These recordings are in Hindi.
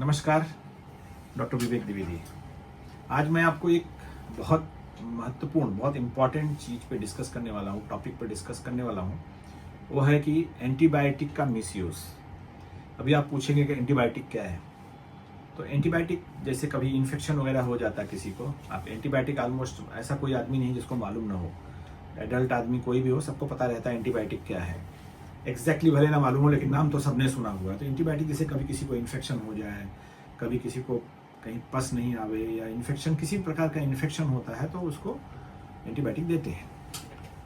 नमस्कार, डॉक्टर विवेक द्विवेदी। आज मैं आपको एक बहुत महत्वपूर्ण, बहुत इम्पॉर्टेंट चीज़ पे डिस्कस करने वाला हूँ, टॉपिक पे डिस्कस करने वाला हूँ। वो है कि एंटीबायोटिक का मिसयूज़। अभी आप पूछेंगे कि एंटीबायोटिक क्या है। तो एंटीबायोटिक जैसे कभी इन्फेक्शन वगैरह हो जाता है किसी को, आप एंटीबायोटिक ऑलमोस्ट ऐसा कोई आदमी नहीं जिसको मालूम ना हो। एडल्ट आदमी कोई भी हो, सबको पता रहता है एंटीबायोटिक क्या है। एग्जैक्टली भले ना मालूम हो, लेकिन नाम तो सबने सुना हुआ है। तो एंटीबायोटिक जैसे कभी किसी को इन्फेक्शन हो जाए, कभी किसी को कहीं पस नहीं आवे या इन्फेक्शन, किसी प्रकार का इन्फेक्शन होता है तो उसको एंटीबायोटिक देते हैं।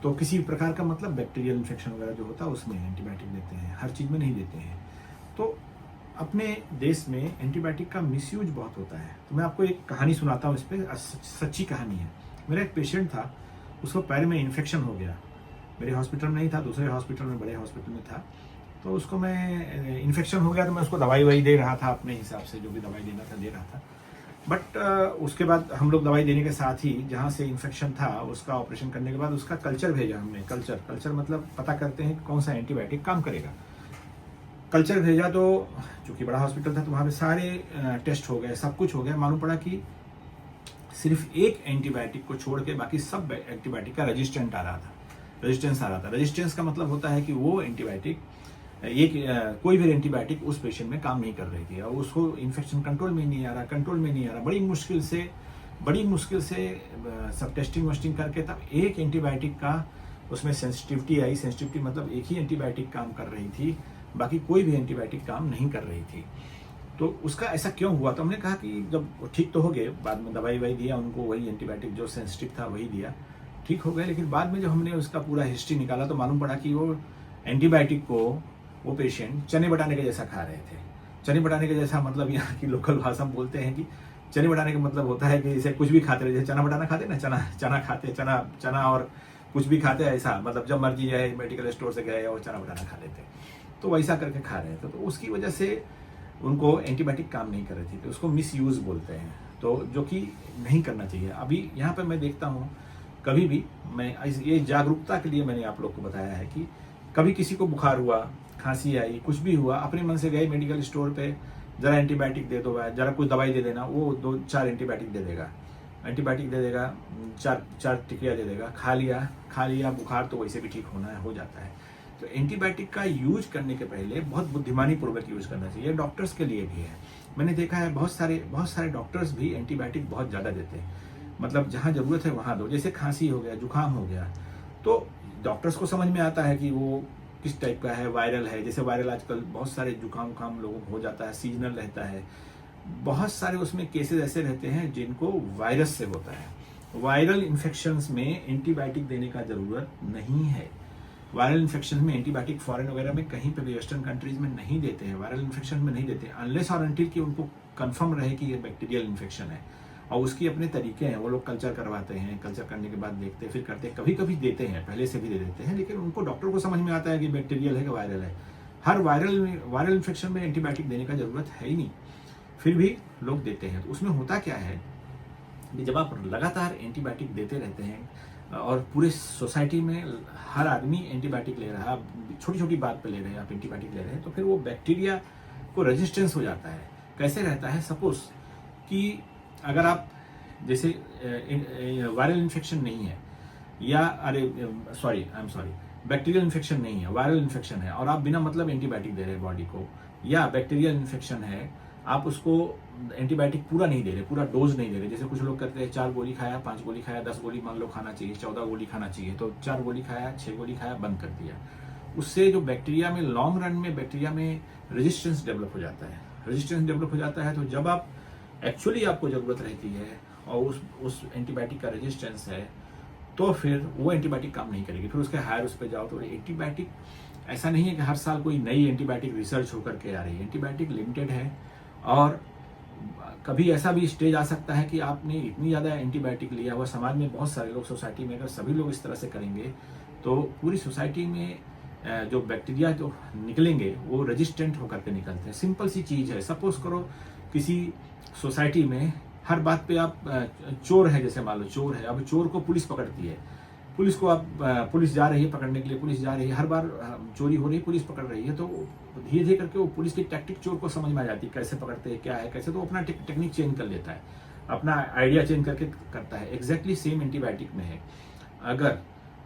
तो किसी प्रकार का मतलब बैक्टीरियल इन्फेक्शन वगैरह जो होता है उसमें एंटीबायोटिक देते हैं, हर चीज़ में नहीं देते हैं। तो अपने देश में एंटीबायोटिक का मिसयूज बहुत होता है। तो मैं आपको एक कहानी सुनाता हूँ, इस पर सच्ची कहानी है। मेरा एक पेशेंट था, उसको पैर में इन्फेक्शन हो गया। मेरे हॉस्पिटल में नहीं था, दूसरे हॉस्पिटल में, बड़े हॉस्पिटल में था। तो उसको मैं इन्फेक्शन हो गया तो मैं उसको दवाई वही दे रहा था, अपने हिसाब से जो भी दवाई देना था दे रहा था। बट उसके बाद हम लोग दवाई देने के साथ ही जहाँ से इन्फेक्शन था उसका ऑपरेशन करने के बाद उसका कल्चर भेजा हमने। कल्चर मतलब पता करते हैं कौन सा एंटीबायोटिक काम करेगा। कल्चर भेजा तो चूँकि बड़ा हॉस्पिटल था तो वहाँ पे सारे टेस्ट हो गए, सब कुछ हो गया। मालूम पड़ा कि सिर्फ एक एंटीबायोटिक को छोड़ के बाकी सब एंटीबायोटिक का रेजिस्टेंस आ रहा था। रेजिस्टेंस का मतलब होता है कि वो एंटीबायोटिक कोई भी एंटीबायोटिक उस पेशेंट में काम नहीं कर रही थी और उसको इन्फेक्शन कंट्रोल में नहीं आ रहा। बड़ी मुश्किल से सब टेस्टिंग वस्टिंग करके तब एक एंटीबायोटिक का उसमें सेंसिटिविटी आई। सेंसिटिविटी मतलब एक ही एंटीबायोटिक काम कर रही थी, बाकी कोई भी एंटीबायोटिक काम नहीं कर रही थी। तो उसका ऐसा क्यों हुआ? तो हमने कहा कि जब ठीक तो हो गए, बाद में दवाई दिया उनको, वही एंटीबायोटिक जो सेंसिटिव था वही दिया, ठीक हो गए। लेकिन बाद में जब हमने उसका पूरा हिस्ट्री निकाला तो मालूम पड़ा कि वो एंटीबायोटिक को वो पेशेंट चने बटाने के जैसा खा रहे थे। चने बटाने के जैसा मतलब यहाँ की लोकल भाषा में बोलते हैं कि चने बटाने का मतलब होता है कि जैसे कुछ भी खाते रहे, जैसे चना बटाना खाते ना, चना खाते, चना और कुछ भी खाते, ऐसा मतलब जब मर्जी है मेडिकल स्टोर से गए और चना बटाना खा लेते, तो वैसा करके खा रहे थे। तो उसकी वजह से उनको एंटीबायोटिक काम नहीं कर रही थी, तो उसको मिसयूज बोलते हैं, तो जो कि नहीं करना चाहिए। अभी यहाँ पे मैं देखता हूँ, कभी भी मैं ये जागरूकता के लिए मैंने आप लोग को बताया है कि कभी किसी को बुखार हुआ, खांसी आई, कुछ भी हुआ, अपने मन से गए मेडिकल स्टोर पे, जरा एंटीबायोटिक दे दो, जरा कोई दवाई दे देना, वो 2-4 एंटीबायोटिक दे देगा, चार टिकिया दे देगा, खा लिया, बुखार तो वैसे भी ठीक हो जाता है। तो एंटीबायोटिक का यूज करने के पहले बहुत बुद्धिमानी पूर्वक यूज करना चाहिए। डॉक्टर्स के लिए भी है, मैंने देखा है बहुत सारे डॉक्टर्स भी एंटीबायोटिक बहुत ज़्यादा देते हैं। मतलब जहाँ जरूरत है वहाँ दो। जैसे खांसी हो गया, जुकाम हो गया, तो डॉक्टर्स को समझ में आता है कि वो किस टाइप का है, वायरल है। जैसे वायरल आजकल बहुत सारे जुकाम लोगों को हो जाता है, सीजनल रहता है। बहुत सारे उसमें केसेस ऐसे रहते हैं जिनको वायरस से होता है। वायरल इन्फेक्शंस में एंटीबायोटिक देने का जरूरत नहीं है। वायरल इन्फेक्शन में एंटीबायोटिक फॉरेन वगैरह में कहीं पे भी वेस्टर्न कंट्रीज में नहीं देते हैं, वायरल इन्फेक्शन में नहीं देते, अनलेस और अनटिल कि उनको कंफर्म रहे कि ये बैक्टीरियल इन्फेक्शन है। और उसकी अपने तरीके हैं, वो लोग कल्चर करवाते हैं, कल्चर करने के बाद देखते हैं, फिर करते हैं, कभी कभी देते हैं, पहले से भी दे देते हैं, लेकिन उनको डॉक्टर को समझ में आता है कि बैक्टीरियल है कि वायरल है। हर वायरल इन्फेक्शन में एंटीबायोटिक देने का जरूरत है ही नहीं, फिर भी लोग देते हैं। तो उसमें होता क्या है कि जब आप लगातार एंटीबायोटिक देते रहते हैं और पूरे सोसाइटी में हर आदमी एंटीबायोटिक ले रहा है, छोटी छोटी बात पे ले रहे हैं आप एंटीबायोटिक ले रहे हैं, तो फिर वो बैक्टीरिया को रेजिस्टेंस हो जाता है। कैसे रहता है? सपोज कि अगर आप जैसे वायरल इन्फेक्शन नहीं है, या बैक्टीरियल इन्फेक्शन नहीं है, वायरल इन्फेक्शन है, और आप बिना मतलब एंटीबायोटिक दे रहे हैं बॉडी को, या बैक्टीरियल इन्फेक्शन है, आप उसको एंटीबायोटिक पूरा नहीं दे रहे, पूरा डोज नहीं दे रहे। जैसे कुछ लोग करते हैं 4 गोली खाया, 5 गोली खाया, 10 गोली मान लो खाना चाहिए, 14 गोली खाना चाहिए, तो 4 गोली खाया, 6 गोली खाया, बंद कर दिया। उससे जो बैक्टीरिया में लॉन्ग रन में बैक्टीरिया में रेजिस्टेंस डेवलप हो जाता है। तो जब आप एक्चुअली आपको ज़रूरत रहती है और उस एंटीबायोटिक का रेजिस्टेंस है, तो फिर वो एंटीबायोटिक काम नहीं करेगी। फिर उसके हायर उस पर जाओ तो एंटीबायोटिक ऐसा नहीं है कि हर साल कोई नई एंटीबायोटिक रिसर्च होकर के आ रही है। एंटीबायोटिक लिमिटेड है, और कभी ऐसा भी स्टेज आ सकता है कि आपने इतनी ज़्यादा एंटीबायोटिक लिया हुआ, समाज में बहुत सारे लोग, सोसाइटी में अगर सभी लोग इस तरह से करेंगे तो पूरी सोसाइटी में जो बैक्टीरिया जो निकलेंगे वो रेजिस्टेंट होकर के निकलते हैं। सिंपल सी चीज़ है, सपोज करो किसी सोसाइटी में हर बात पे आप चोर है, जैसे मान लो चोर है, अब चोर को पुलिस पकड़ती है, पुलिस को आप पुलिस जा रही है पकड़ने के लिए, पुलिस जा रही है, हर बार चोरी हो रही है, पुलिस पकड़ रही है, तो धीरे धीरे करके वो पुलिस की टैक्टिक चोर को समझ में आ जाती है, कैसे पकड़ते हैं, क्या है कैसे, तो अपना टेक्निक चेंज कर लेता है, अपना आइडिया चेंज करके करता है। एग्जैक्टली सेम एंटीबायोटिक में है। अगर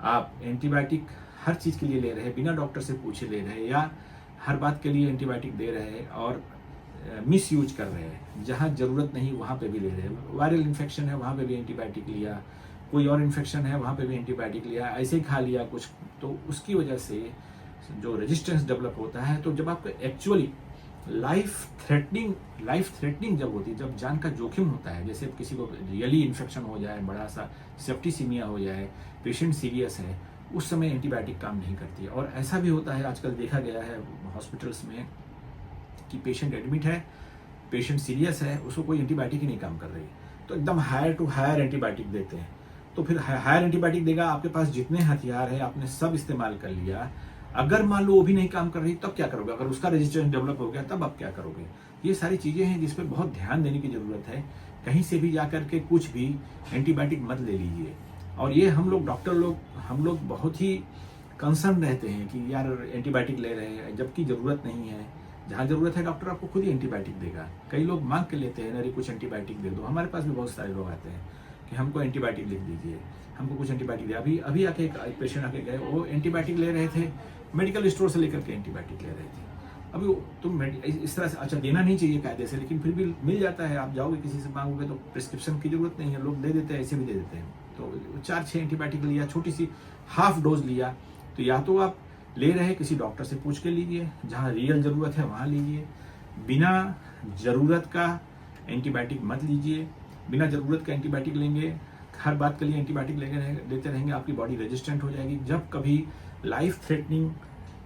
आप एंटीबायोटिक हर चीज़ के लिए ले रहे हैं, बिना डॉक्टर से पूछे ले रहे हैं, या हर बात के लिए एंटीबायोटिक दे रहे हैं और मिस यूज कर रहे हैं, जहाँ ज़रूरत नहीं वहाँ पे भी ले रहे हैं, वायरल इन्फेक्शन है वहाँ पे भी एंटीबायोटिक लिया, कोई और इन्फेक्शन है वहाँ पे भी एंटीबायोटिक लिया, ऐसे ही खा लिया कुछ, तो उसकी वजह से जो रेजिस्टेंस डेवलप होता है। तो जब आपको एक्चुअली लाइफ थ्रेटनिंग जब होती है, जब जान का जोखिम होता है, जैसे किसी को रियली इन्फेक्शन हो जाए, बड़ा सा सेप्टिसीमिया हो जाए, पेशेंट सीरियस है, उस समय एंटीबायोटिक काम नहीं करती है। और ऐसा भी होता है, आजकल देखा गया है हॉस्पिटल्स में कि पेशेंट एडमिट है, पेशेंट सीरियस है, उसको कोई एंटीबायोटिक ही नहीं काम कर रही, तो एकदम हायर टू हायर एंटीबायोटिक देते हैं। तो फिर हायर एंटीबायोटिक देगा, आपके पास जितने हथियार है आपने सब इस्तेमाल कर लिया, अगर मान लो वो भी नहीं काम कर रही तब क्या करोगे? अगर उसका रेजिस्टेंस डेवलप हो गया तब आप क्या करोगे? ये सारी चीज़ें हैं जिस पर बहुत ध्यान देने की ज़रूरत है। कहीं से भी जाकर के कुछ भी एंटीबायोटिक मत ले लीजिए। और ये हम लोग डॉक्टर लोग, हम लोग बहुत ही कंसर्न रहते हैं कि यार एंटीबायोटिक ले रहे हैं, जबकि ज़रूरत नहीं है। जहाँ ज़रूरत है डॉक्टर आपको खुद ही एंटीबायोटिक देगा। कई लोग मांग के लेते हैं, अरे कुछ एंटीबायोटिक दे दो। हमारे पास भी बहुत सारे लोग आते हैं कि हमको एंटीबायोटिक लिख दीजिए, हमको कुछ एंटीबायोटिक दे। अभी आके एक पेशेंट आके गए, वो एंटीबायोटिक ले रहे थे, मेडिकल स्टोर से लेकर के एंटीबायोटिक ले रहे थे। अभी तुम इस तरह से, अच्छा देना नहीं चाहिए कायदे से, लेकिन फिर भी मिल जाता है। आप जाओगे किसी से मांगोगे तो प्रिस्क्रिप्शन की जरूरत नहीं है, लोग दे देते हैं, ऐसे भी दे देते हैं। तो 4-6 एंटीबायोटिक लिया, छोटी सी हाफ डोज लिया, तो या तो आप ले रहे किसी डॉक्टर से पूछ के लीजिए, जहाँ रियल ज़रूरत है वहाँ लीजिए। बिना ज़रूरत का एंटीबायोटिक मत लीजिए। बिना ज़रूरत का एंटीबायोटिक लेंगे, हर बात के लिए एंटीबायोटिक लेते रहेंगे, आपकी बॉडी रेजिस्टेंट हो जाएगी। जब कभी लाइफ थ्रेटनिंग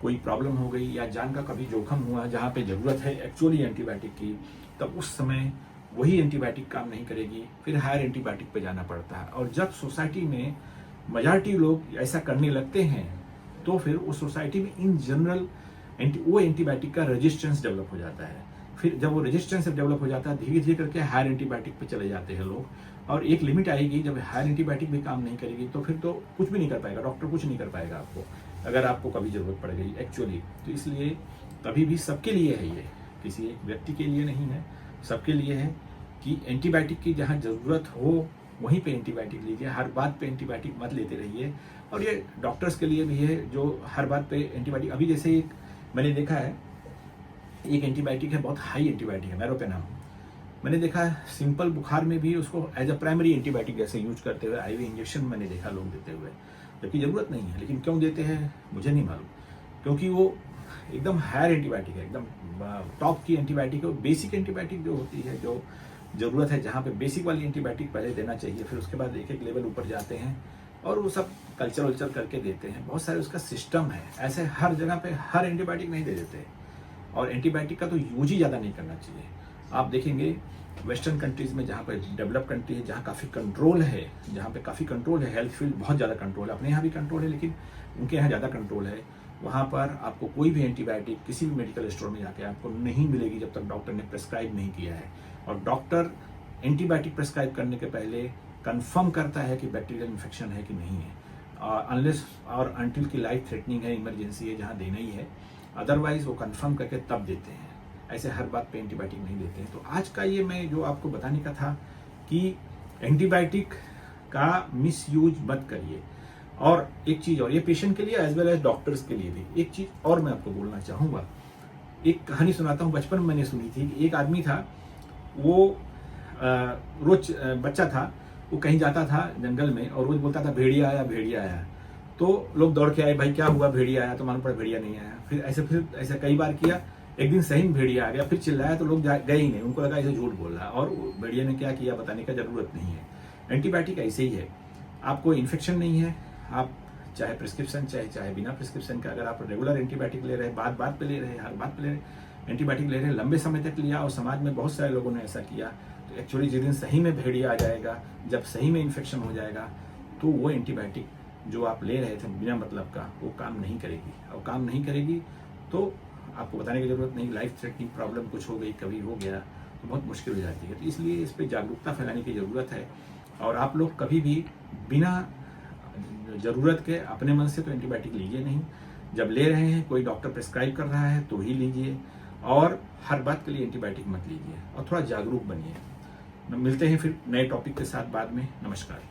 कोई प्रॉब्लम हो गई या जान का कभी जोखम हुआ जहाँ पे ज़रूरत है एक्चुअली एंटीबायोटिक की, तब उस समय वही एंटीबायोटिक काम नहीं करेगी, फिर हायर एंटीबायोटिक पे जाना पड़ता है। और जब सोसाइटी में मेजॉरिटी लोग ऐसा करने लगते हैं, तो फिर उस सोसाइटी में इन जनरल वो एंटीबायोटिक का रेजिस्टेंस डेवलप हो जाता है। फिर जब वो रेजिस्टेंस डेवलप हो जाता है, धीरे धीरे करके हायर एंटीबायोटिक पे चले जाते हैं लोग। और एक लिमिट आएगी, जब हायर एंटीबायोटिक भी काम नहीं करेगी तो फिर तो कुछ भी नहीं कर पाएगा, डॉक्टर कुछ नहीं कर पाएगा आपको, अगर आपको कभी ज़रूरत पड़ गई एक्चुअली। तो इसलिए कभी भी सबके लिए है, ये किसी एक व्यक्ति के लिए नहीं है, सबके लिए है कि एंटीबायोटिक की जहाँ ज़रूरत हो वहीं पे एंटीबायोटिक लीजिए, हर बात पे एंटीबायोटिक मत लेते रहिए। और ये डॉक्टर्स के लिए भी है जो हर बात पे एंटीबायोटिक, अभी जैसे एक मैंने देखा है, एक एंटीबायोटिक है, बहुत हाई एंटीबायोटिक है, मेरोपेनाम। मैंने देखा है सिंपल बुखार में भी उसको एज अ प्राइमरी एंटीबायोटिक जैसे यूज करते हुए, आईवी इंजेक्शन मैंने देखा लोग देते हुए, जबकि ज़रूरत नहीं है। लेकिन क्यों देते हैं मुझे नहीं मालूम, क्योंकि वो एकदम हायर एंटीबायोटिक है, एकदम टॉप की एंटीबायोटिक है। बेसिक एंटीबायोटिक जो होती है, जो ज़रूरत है, जहाँ पे बेसिक वाली एंटीबायोटिक पहले देना चाहिए, फिर उसके बाद एक एक लेवल ऊपर जाते हैं और वो सब कल्चर वल्चर करके देते हैं। बहुत सारे उसका सिस्टम है, ऐसे हर जगह पे हर एंटीबायोटिक नहीं दे देते। और एंटीबायोटिक का तो यूज ही ज़्यादा नहीं करना चाहिए। आप देखेंगे वेस्टर्न कंट्रीज़ में, जहाँ पर डेवलप कंट्री है, जहाँ काफ़ी कंट्रोल है, जहाँ पे काफ़ी कंट्रोल है, हेल्थ फील्ड बहुत ज़्यादा कंट्रोल है, अपने यहाँ भी कंट्रोल है लेकिन उनके यहाँ ज़्यादा कंट्रोल है। वहाँ पर आपको कोई भी एंटीबायोटिक किसी भी मेडिकल स्टोर में जाके आपको नहीं मिलेगी जब तक डॉक्टर ने प्रेस्क्राइब नहीं किया है। और डॉक्टर एंटीबायोटिक प्रेस्क्राइब करने के पहले कंफर्म करता है कि बैक्टीरियल इन्फेक्शन है कि नहीं है, अनलेस और अनटिल की लाइफ थ्रेटनिंग है, इमरजेंसी है, जहाँ देना ही है, अदरवाइज वो कंफर्म करके तब देते हैं। ऐसे हर बात पे एंटीबायोटिक नहीं देते हैं। तो आज का ये मैं जो आपको बताने का था कि एंटीबायोटिक का मिसयूज मत करिए। और एक चीज़ और, ये पेशेंट के लिए एज वेल एज डॉक्टर्स के लिए भी एक चीज़ और मैं आपको बोलना चाहूँगा। एक कहानी सुनाता हूँ, बचपन में मैंने सुनी थी कि एक आदमी था, वो रोज बच्चा था, वो कहीं जाता था जंगल में और रोज बोलता था भेड़िया आया भेड़िया आया। तो लोग दौड़ के आए, भाई क्या हुआ, भेड़िया आया? तो मालूम पड़ा भेड़िया नहीं आया। फिर ऐसे कई बार किया, एक दिन सही में भेड़िया आ गया, फिर चिल्लाया तो लोग गए ही नहीं, उनको लगा इसे झूठ बोल रहा है। और भेड़िया ने क्या किया बताने का जरूरत नहीं है। एंटीबायोटिक ऐसे ही है, आपको इन्फेक्शन नहीं है, आप चाहे प्रिस्क्रिप्शन चाहे बिना प्रिस्क्रिप्शन का, अगर आप रेगुलर एंटीबायोटिक ले रहे हैं, बात पे ले रहे हैं, हर बात पे ले रहे हैं, एंटीबायोटिक ले रहे हैं, लंबे समय तक लिया और समाज में बहुत सारे लोगों ने ऐसा किया, तो एक्चुअली जिस दिन सही में भेड़िया आ जाएगा, जब सही में इन्फेक्शन हो जाएगा, तो वो एंटीबायोटिक जो आप ले रहे थे बिना मतलब का, वो काम नहीं करेगी। और काम नहीं करेगी तो आपको बताने की जरूरत नहीं, लाइफ थ्रेटनिंग प्रॉब्लम कुछ हो गई, कभी हो गया तो बहुत मुश्किल हो जाती है। तो इसलिए इस पर जागरूकता फैलाने की ज़रूरत है। और आप लोग कभी भी बिना ज़रूरत के अपने मन से तो एंटीबायोटिक लीजिए नहीं। जब ले रहे हैं, कोई डॉक्टर प्रिस्क्राइब कर रहा है तो ही लीजिए, और हर बात के लिए एंटीबायोटिक मत लीजिए, और थोड़ा जागरूक बनिए। मिलते हैं फिर नए टॉपिक के साथ बाद में। नमस्कार।